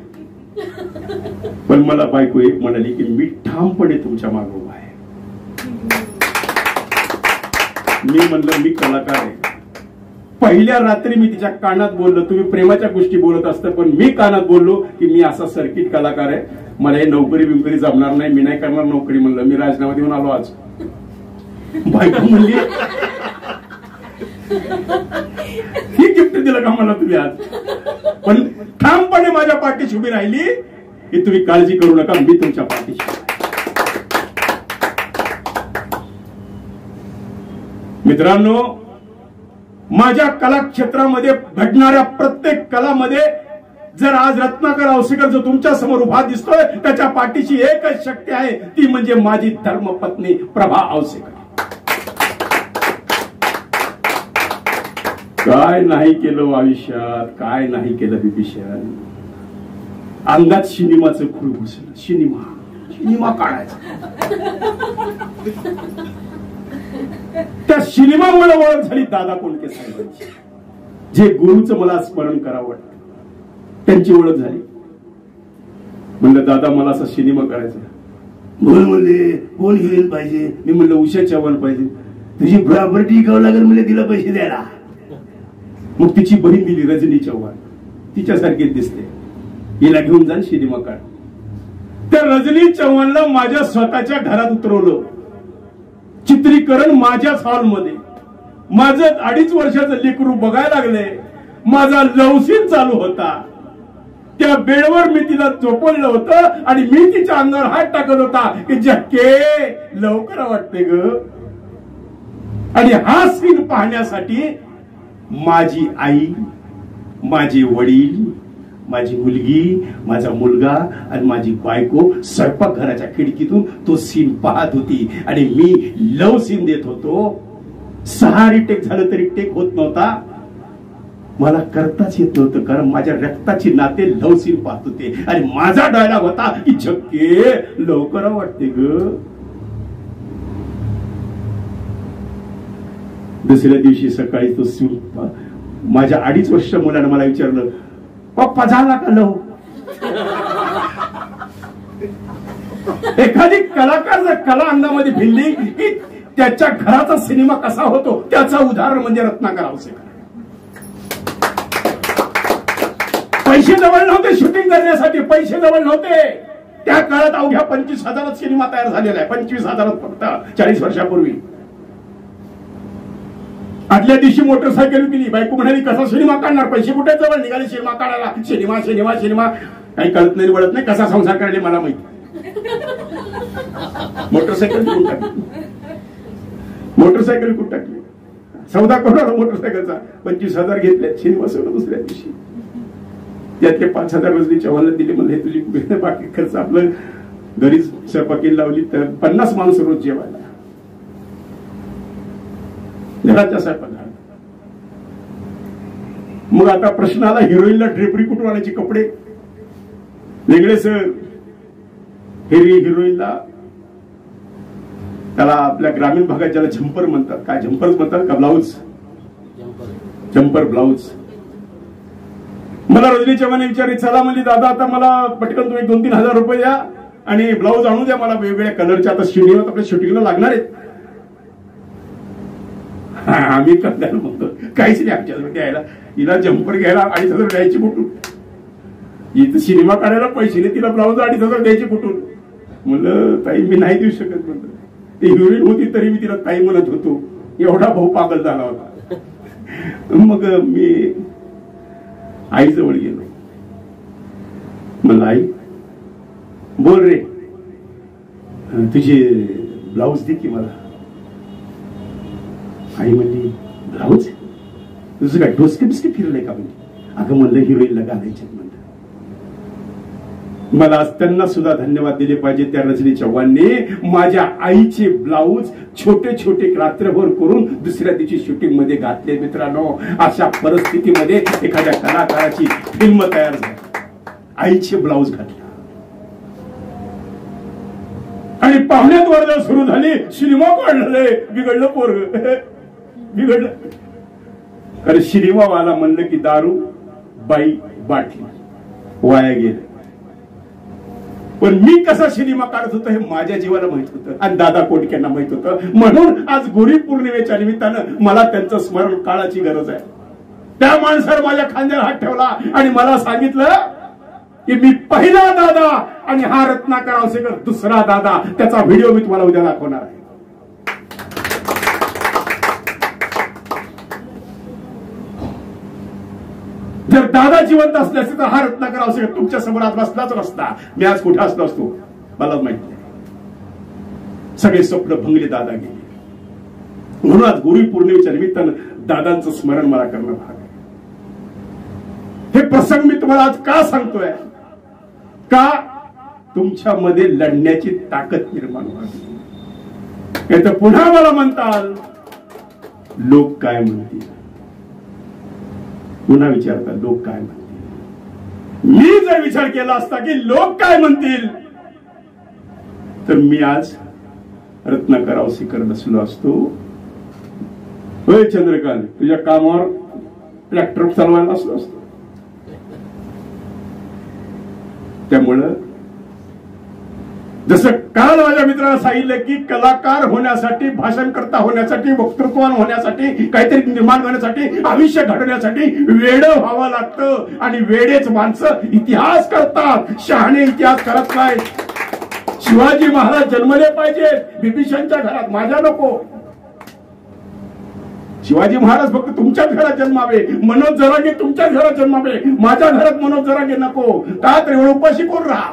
पण मला बायको एक म्हणाली की मी ठामपणे तुमच्या मागे उभा आहे. मी म्हणलं मी कलाकार आहे. पहिल्या रात्री मी तिच्या कानात बोललो, तुम्ही प्रेमाच्या गोष्टी बोलत असता पण मी कानात बोललो की मी असा सर्किट कलाकार आहे, मला हे नोकरी बिंकरी जमणार नाही, मी नाही करणार नोकरी. म्हणलं मी राजीनामा देऊन आलो आज. बायको म्हणली ही गिफ्ट दिलं का मला तुम्ही आज, पण ठामपणे माझ्या पाठीशी उभी राहिली की तुम्ही काळजी करू नका, मी तुमच्या पाठीशी. मित्रांनो, माझ्या कला क्षेत्रामध्ये घडणाऱ्या प्रत्येक कलामध्ये जर आज रत्नाकर औसेकर जो तुमच्या समोर उभा दिसतोय त्याच्या पाठीशी एकच शक्ती आहे, ती म्हणजे माझी धर्मपत्नी प्रभा औसेकर. काय नाही केलं आयुष्यात, काय नाही केलं बिभीषण. अंगात सिनेमाचं खूळ घुसलं. सिनेमा काढायचा. त्या सिनेमामुळे ओळख झाली दादा कोंडके साहेबांची, जे गुरुचं मला स्मरण करावं वाटतं. त्यांची ओळख झाली. म्हणलं दादा मला असा सिनेमा करायचा. बोल म्हणले कोण हिरोईन पाहिजे. मी म्हणलं उषा चव्हाण पाहिजे. तुझी प्रॉपर्टी विकावं लागेल म्हणजे तिला पैसे द्यायला. मग तिची बहीण दिली रजनी चव्हाण, तिच्यासारखीच दिसते, हिला घेऊन जाऊन सिनेमा काढ. त्या रजनी चव्हाणला माझ्या स्वतःच्या घरात उतरवलं. चित्रीकरण माझ्याच हॉलमध्ये. माझं 2.5 वर्षाचं लेकरू बघायला लागले. माझा लव्ह सीन चालू होता. त्या बेडवर मी तिला झोपवलं होतं आणि मी तिच्या अंगावर हात टाकत होता की जक्के लवकर वाटते ग. आणि हा सीन पाहण्यासाठी माझी आई, माझे वडील, माझी मुलगी, माझा मुलगा आणि माझी बायको स्वयंपाकघराच्या खिडकीतून तो सीन पाहत होती आणि मी लव सीन देत होतो. 6 रिटेक झालं तरी टेक होत नव्हता. मला करताच येत नव्हतं, कारण माझ्या रक्ताची नाते लव सीन पाहत होते आणि माझा डायलॉग होता की झक्के लवकर वाटते ग. दुसऱ्या दिवशी सकाळी तो सीन माझ्या 2.5 वर्ष मुलानं मला विचारलं, पप्पा झाला का लव. एखादी कलाकार जर कला अंगामध्ये भिनली की त्याच्या घराचा सिनेमा कसा होतो त्याचा उदाहरण म्हणजे रत्नाकर औसेकर. पैसे जवळ नव्हते शूटिंग करण्यासाठी, पैसे जवळ नव्हते. त्या काळात अवघ्या 25,000 सिनेमा तयार झालेला आहे. 25,000 फक्त 40 वर्षापूर्वी. आदल्या दिवशी मोटरसायकल केली. बायको म्हणाली कसा सिनेमा काढणार, पैसे कुठे जवळ निघाले सिनेमा काढायला. सिनेमा सिनेमा सिनेमा काही कळत नाही वळत नाही. कसा संसार करायला मला माहिती. मोटरसायकल कुठून टाकली, मोटरसायकल कुठून टाकली. सौदा करून मोटरसायकलचा 25,000 घेतले. सिनेमा सोडून दुसऱ्या दिवशी त्यातले 5,000 रजनी चव्हाणला दिले. म्हणजे तुझी बाकी खर्च आपलं घरीच स्वयंपाकीला लावली तर 50 माणूस रोज जेवायला घराच्या स्वयंपाकाला. मग आता प्रश्न आला हिरोईनला ड्रेपरी कुठून आणायची, कपडे वेगळे सर. हिरोईनला त्याला आपल्या ग्रामीण भागात ज्याला झंपर म्हणतात, काय झंपरच म्हणतात का ब्लाऊज, झंपर ब्लाऊज. मला रजनी चव्हाण विचारली चला म्हणली दादा आता मला पटकन तुम्ही 2-3 हजार रुपये द्या आणि ब्लाऊज आणून द्या मला वेगवेगळ्या कलरच्या. आता शूटिंग आपल्या शूटिंगला लागणार आहेत. आम्ही कंगाल म्हणतो काहीच नाही आमच्याजवळ द्यायला. हिला जम्पर घ्यायला 2,500 द्यायची कुठून. इथं सिनेमा काढायला पैसे नाही, तिला ब्लाऊज 2,500 द्यायची कुठून. म्हणलं ताई मी नाही देऊ शकत. म्हणलं ती हिरोईन होती तरी मी तिला ताई म्हणत होतो. एवढा भाऊ पागल झाला होता. मग मी आईजवळ गेलो. म्हणलं आई बोल रे तुझे ब्लाऊज दे की मला. आई म्हणली ब्लाऊज तुझं काय डोसके बिस्के फिरलंय का. म्हणजे अगं म्हणलं हिरोईनला घालायचे. म्हणलं मला आज त्यांना सुद्धा धन्यवाद दिले पाहिजे. त्या रजनी चव्हाणने माझ्या आईचे ब्लाऊज छोटे छोटे रात्रभर करून दुसऱ्या दिवशी शूटिंग मध्ये घातले. मित्रांनो, अशा परिस्थितीमध्ये एखाद्या कलाकाराची फिल्म तयार झाली. आईचे ब्लाऊज घातले आणि पाहुण्यात वर्ग सुरू झाली. सिनेमा काढले, बिघडलं पोरग, बिघडलं. अरे सिनेमावाला म्हणलं की दारू, बाई, बाटली, वाया गेले. पण मी कसा सिनेमा काढत होतो हे माझ्या जीवाला माहित होतं आणि दादा कोटक्यांना माहित होतं. म्हणून आज गुरुपौर्णिमेच्या निमित्तानं मला त्यांचं स्मरण काळाची गरज आहे. त्या माणसानं माझ्या खांद्यावर हात ठेवला आणि मला सांगितलं की मी पहिला दादा आणि हा रत्नाकर औसेकर दुसरा दादा. त्याचा व्हिडिओ मी तुम्हाला उद्या दाखवणार आहे. जर दादा जिवंत असले असते तर हा रत्नाकर औसेकर तुमच्या समोर आज बसलाच नसता. मी आज कुठे असलो असतो मला माहित नाही. सगळे स्वप्न भंगले, दादा गेले. म्हणून आज गुरुपौर्णिमेच्या निमित्तानं दादांचं स्मरण मला करणं भाग आहे. हे प्रसंग मी तुम्हाला आज का सांगतोय? का तुमच्यामध्ये लढण्याची ताकद निर्माण व्हावी. तर पुन्हा मला म्हणताल लोक काय म्हणतील, पुन्हा विचारतात लोक काय म्हणतील. मी जर विचार केला असता की लोक काय म्हणतील तर मी आज रत्नाकर औसेकर नसलो असतो. होय चंद्रकांत, तुझ्या कामावर ट्रॅक्टर चालवायला असलो असतो. त्यामुळं जसं काल माझ्या मित्राला सांगितलं की कलाकार होण्यासाठी, भाषणकर्ता होण्यासाठी, वक्तृत्ववान होण्यासाठी, काहीतरी निर्माण करण्यासाठी, आयुष्य घडवण्यासाठी वेडं व्हावं लागतं. आणि वेडेच माणसं इतिहास करतात, शहाणे इतिहास करत नाहीत. शिवाजी महाराज जन्मले पाहिजेत बिभीषणच्या घरात, माझ्या नको. शिवाजी महाराज फक्त तुमच्याच घरात जन्मावे, मनोज जरांगे तुमच्याच घरात जन्मावे, माझ्या घरात मनोज जरांगे नको. का तर एवढं उपाशी कोण राहा,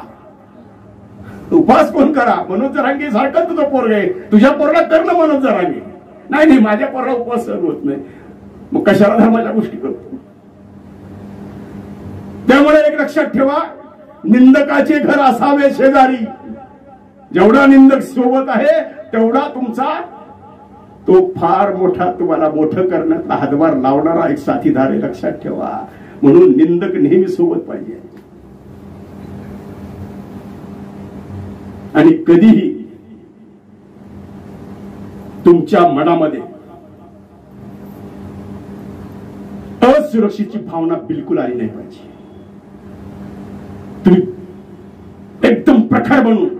उपास कोण करा. मनोज जरांगे सारखं तुझं पोरग आहे, तुझ्या पोरला कर ना मनोज जरांगे. नाही, माझ्या पोरला उपवास सहन होत नाही, मग कशाला धर्माच्या गोष्टी करतो. त्यामुळे एक लक्षात ठेवा, निंदकाचे घर असावे शेजारी. जेवढा निंदक सोबत आहे तेवढा तुमचा तो फार मोठा तुम्हाला मोठं करण्याचा हातभार लावणारा एक साथीदार आहे. लक्षात ठेवा. म्हणून निंदक नेहमी सोबत पाहिजे. आणि कधीही तुमच्या मनामध्ये असुरक्षेची भावना बिलकुल आली नाही पाहिजे. तुम्ही एकदम प्रखर बनून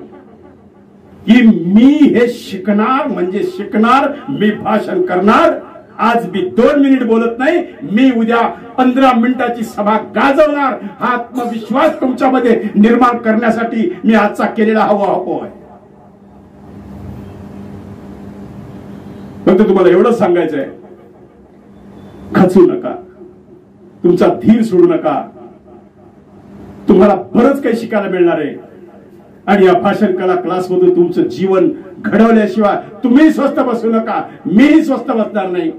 की मी हे शिकणार म्हणजे शिकणार, मी भाषण करणार. आज मी 2 मिनिट बोलत नाही, मी उद्या 15 मिनिटाची सभा गाजवणार. हा आत्मविश्वास तुमच्यामध्ये निर्माण करण्यासाठी मी आजचा केलेला हा वाहपो आहे. फक्त तुम्हाला एवढंच सांगायचंय, खचू नका, तुमचा धीर सोडू नका. तुम्हाला बरंच काही शिकायला मिळणार आहे. आणि या भाषण कला क्लासमधून तुमचं जीवन घडवल्याशिवाय तुम्ही स्वस्थ बसू नका, मीही स्वस्थ बसणार नाही.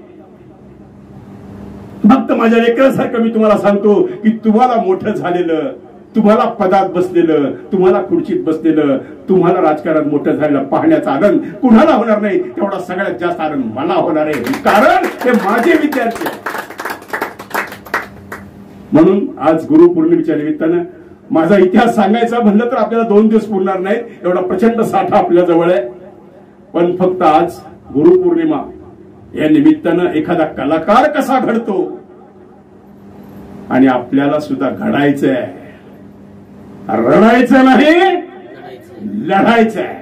फक्त माझ्या लेकरासारखं मी तुम्हाला सांगतो की तुम्हाला मोठं झालेलं, तुम्हाला पदात बसलेलं, तुम्हाला खुर्चीत बसलेलं, तुम्हाला राजकारणात मोठं झालेलं पाहण्याचा आनंद कुणाला होणार नाही, तेवढा सगळ्यात जास्त आनंद मला होणार आहे. कारण ते माझे विद्यार्थी आहेत. म्हणून आज गुरुपौर्णिमेच्या निमित्तानं माझा इतिहास सांगायचा म्हणलं तर आपल्याला 2 दिवस पुरणार नाहीत, एवढा प्रचंड साठा आपल्या जवळ आहे. पण फक्त आज गुरुपौर्णिमा या निमित्तानं एखादा कलाकार कसा घडतो आणि आपल्याला सुद्धा घडायचं आहे. रडायचं नाही, लढायचं आहे.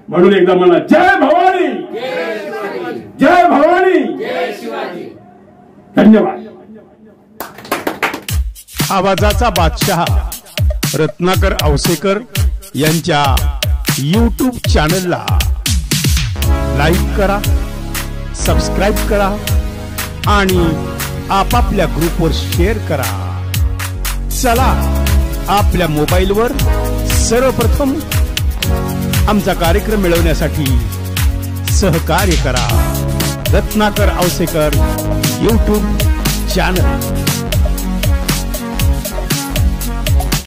म्हणून एकदा म्हणा, जय भवानी, जय भवानी, जय शिवाजी. धन्यवाद. आवाजाचा बादशाह रत्नाकर औसेकर यांच्या YouTube चॅनलला लाईक करा, सबस्क्राईब करा आणि आपापल्या ग्रुपवर शेअर करा. चला, आपल्या मोबाईलवर सर्वप्रथम आमचा कार्यक्रम मिळवण्यासाठी सहकार्य करा. Ratnakar Ausekar YouTube channel.